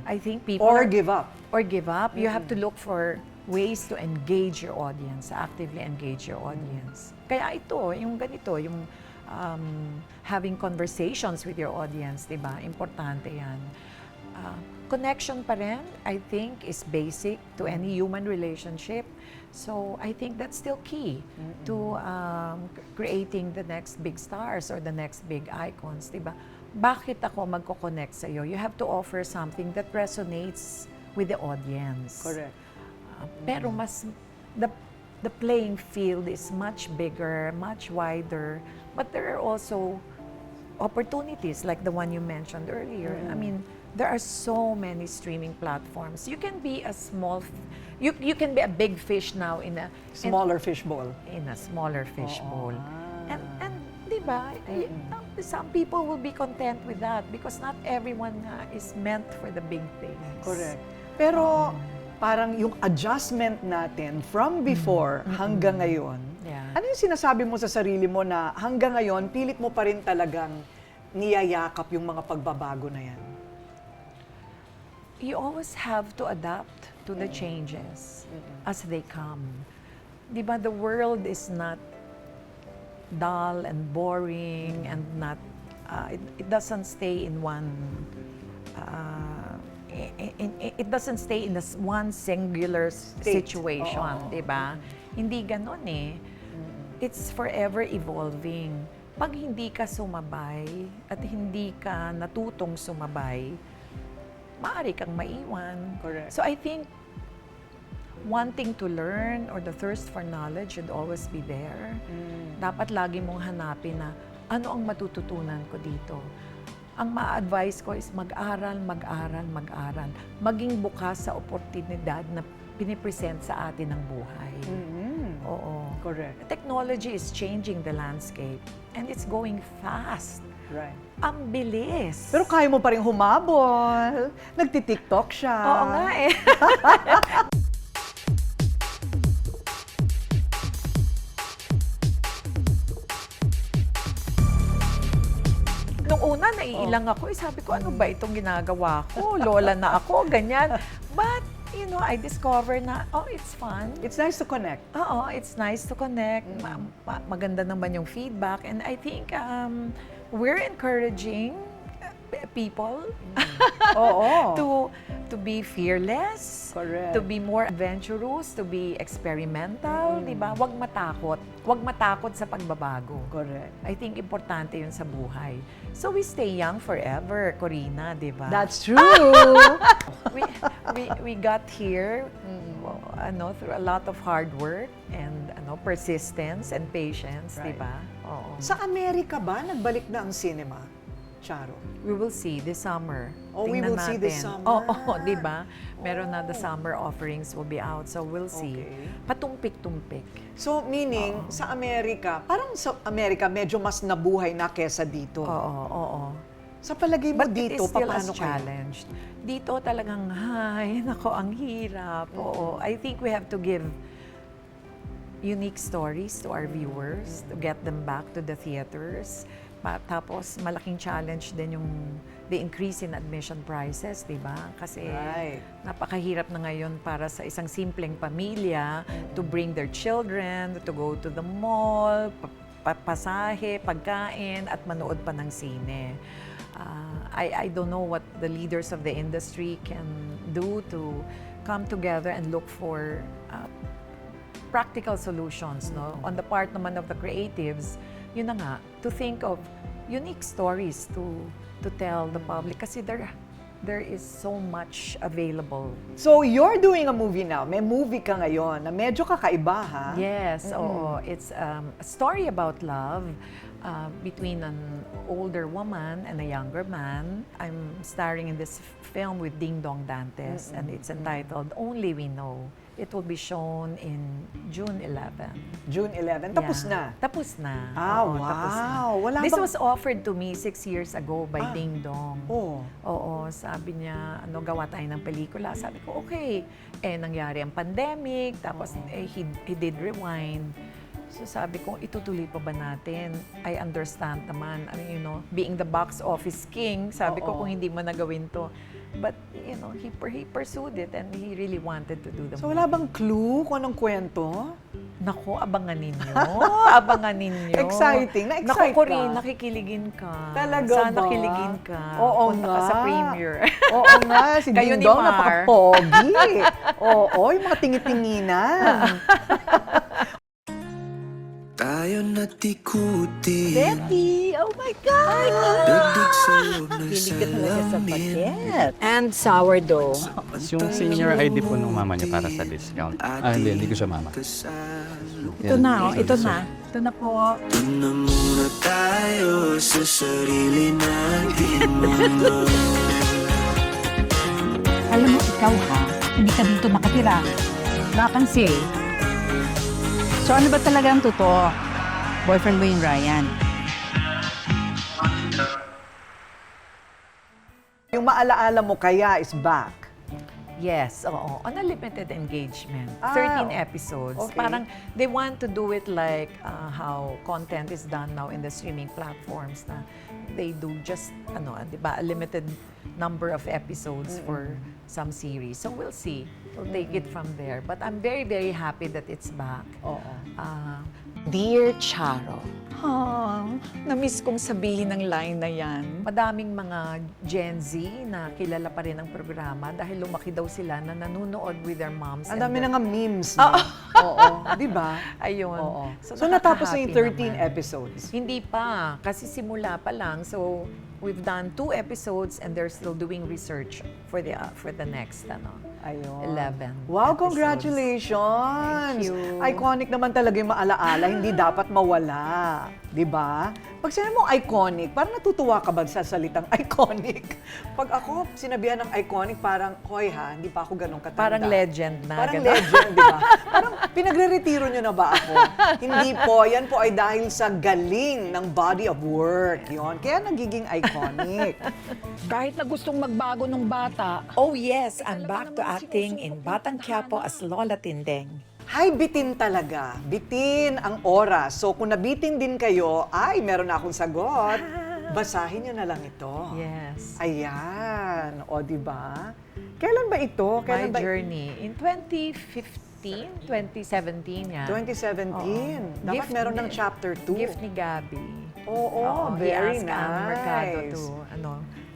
I think people Or give up. Or give up. You have to look for ways to engage your audience, actively engage your audience. Kaya ito, yung ganito, yung having conversations with your audience, di ba? Importante yan. Connection pa rin, I think, is basic to any human relationship. So, I think that's still key to creating the next big stars or the next big icons, di ba? Bakit ako magko-connect sa'yo? You have to offer something that resonates with the audience. Correct. Pero mas, the playing field is much bigger, much wider, but there are also opportunities like the one you mentioned earlier. I mean, there are so many streaming platforms. You can be a small, you can be a big fish now in a Smaller fishbowl. in a smaller fish bowl. And di ba, some people will be content with that because not everyone is meant for the big things. Correct. Pero parang yung adjustment natin from before hanggang ngayon, Yeah. ano yung sinasabi mo sa sarili mo na hanggang ngayon, pilit mo pa rin talagang niyayakap yung mga pagbabago na yan? You always have to adapt to the changes as they come. Di ba, the world is not dull and boring and not, it doesn't stay in one, it doesn't stay in one singular situation, di ba? Hindi ganon eh. It's forever evolving. Pag hindi ka sumabay at hindi ka natutong sumabay, maaari kang maiwan. Correct. So I think wanting to learn or the thirst for knowledge should always be there. Dapat lagi mong hanapin na ano ang matututunan ko dito. Ang ma-advise ko is mag-aral, mag-aral, mag-aral. Maging bukas sa oportunidad na pinipresent sa atin ng buhay. Oo. Correct. Technology is changing the landscape and it's going fast. Right. Ang bilis. Pero kaya mo pa rin humabol. Nagti-TikTok siya. Oo nga eh. Nung una, naiilang ako. Sabi ko, ano ba itong ginagawa ko? Lola na ako, ganyan. But, you know, I discovered na, it's fun. It's nice to connect. Oo, it's nice to connect. Maganda naman yung feedback. And I think we're encouraging people Oo. to to be fearless, Correct. to be more adventurous, to be experimental, di ba? Huwag matakot. Huwag matakot sa pagbabago. Correct. I think importante yun sa buhay. So we stay young forever, Korina, di ba? That's true. we got here through a lot of hard work and persistence and patience, di Right. ba? Oo. Sa Amerika ba, nagbalik na ang cinema? Charo. We will see this summer. Oh, we Tingnan will see this natin. summer. Oo, di ba? Meron na the summer offerings will be out. So we'll see. Okay. Patumpik-tumpik. So, meaning, sa Amerika, parang sa Amerika, medyo mas nabuhay na kesa dito. Oo. Sa palagay mo But dito, it is still paano as challenged. Dito talagang, nako, ang hirap. Oo. I think we have to give unique stories to our viewers to get them back to the theaters. Tapos, malaking challenge din yung the increase in admission prices, di ba? Kasi Right. napakahirap na ngayon para sa isang simpleng pamilya to bring their children, to go to the mall, pasahe, pagkain, at manood pa ng sine. I don't know what the leaders of the industry can do to come together and look for practical solutions, no? On the part naman of the creatives, yun na nga, to think of unique stories to tell the public kasi there is so much available. So, you're doing a movie now. May movie ka ngayon na medyo kakaiba, ha? Yes, oo. It's a story about love between an older woman and a younger man. I'm starring in this film with Ding Dong Dantes and it's entitled Only We Know. It will be shown in June 11. June 11. Tapos Yeah. na. Tapos na. Ah, Oo, tapos na. wow. Wala This bang- was offered to me 6 years ago by Ding Dong. Oh. Oo, sabi niya, gawa tayo ng pelikula. Sabi ko, okay. Nangyari ang pandemic, tapos he did rewind. So sabi ko, itutuloy pa ba natin? I understand naman, being the box office king, sabi ko, Oo. kung hindi mo nagawin to. But, he pursued it and he really wanted to do the So, movie. wala bang clue kung anong kwento? Nako, abangan ninyo. Abangan ninyo. Exciting. Na-excite Nako, Corinne, ka? nakikiligin ka. Talaga Sana ba? kiligin ka. Oo Punta nga. ka sa premiere. Oo nga, si Kayo Ding ni Dong, Mar. napaka-pogi. Oo, yung mga tingi-tinginan. Tayo natikutin. Betty! Oh my God! Dagdag sa loob ng Hindi ka talaga sa salamin. paket. And sourdough. Yung senior ID po ng mama niya para sa discount. Hindi ko siya mama. Ito na, ito na. Ito na po. Ito na muna tayo sa sarili natin mundo. Alam mo, ikaw ha, hindi ka dito nakatira. Nakansil. So ano ba talaga ang totoo? Boyfriend mo yung Ryan? Yung maalaala mo kaya is back. Yes, oo. On a limited engagement. Ah, 13 episodes. okay. Parang they want to do it like how content is done now in the streaming platforms na they do just, di ba, a limited number of episodes for some series. So we'll see. We'll take it from there. But I'm very, very happy that it's back. Oo. Dear Charo, na-miss kong sabihin ng line na yan. Madaming mga Gen Z na kilala pa rin ang programa dahil lumaki daw sila na nanonood with their moms. Ang and dami their- na nga memes, no? Oo. Di ba? Ayun. Oo. So natapos na yung 13 nakaka-happy naman. episodes. Hindi pa, kasi simula pa lang. So, we've done 2 episodes and they're still doing research for the next, Ayun. 11 Wow, episodes. congratulations! Thank you. Iconic naman talaga yung maalaala, hindi dapat mawala. Di ba? Pag sinabi mo iconic, parang natutuwa ka ba sa salitang iconic? Pag ako sinabihan ng iconic, parang, hoy ha, hindi pa ako ganun katanda. Parang legend na. Parang ganun. legend, di ba? Parang pinagre-retiro nyo na ba ako? Hindi po, yan po ay dahil sa galing ng body of work. Yon, kaya nagiging iconic. Kahit na gustong magbago ng bata, Oh yes, I'm back to acting in Batang Quiapo as Lola Tindeng. Hay, bitin talaga. Bitin ang oras. So kung nabitin din kayo, ay, meron na akong sagot. Basahin nyo na lang ito. Yes. Ayan. O, di ba? Kailan ba ito? My Kailan ba? journey. In 2015, 2017 yan. 2017. Oo. Dapat Gift meron ni- ng chapter 2. Gift ni Gabby. Oo, he very asked Ang Mercado nice. to,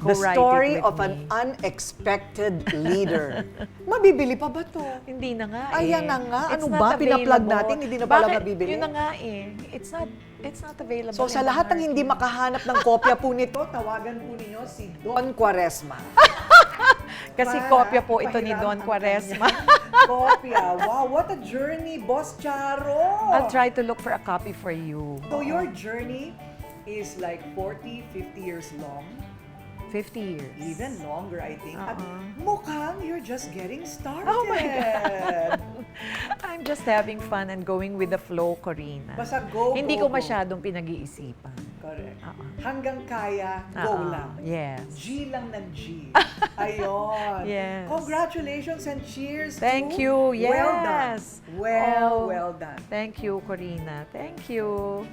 The co-write story it with of an me. unexpected leader. Mabibili pa ba to? Hindi na nga Ayan eh. na nga. It's Ano not ba? Pina-plug available. natin, hindi na pala Bakit? mabibili? Yun na nga eh. It's not available. So sa in the lahat ng market. hindi makahanap ng kopya po nito, tawagan po ninyo si Don Quaresma. Kasi Para kopya po ito ni ipahiram Don ang Quaresma. kanyang kopya. Wow, what a journey, Boss Charo! I'll try to look for a copy for you. So your journey is like 40, 50 years long. 50 years. Even longer, I think. At Uh-uh. mukhang you're just getting started. Oh my God. I'm just having fun and going with the flow, Korina. Basta go, Hindi go, ko go. masyadong pinag-iisipan. Correct. Oo. Hanggang kaya, go Oo. lang. Yes. G lang ng G. Ayun. Yes. Congratulations and cheers Thank to you. Well done. Yes. Well, Oh. well done. Thank you, Korina. Thank you.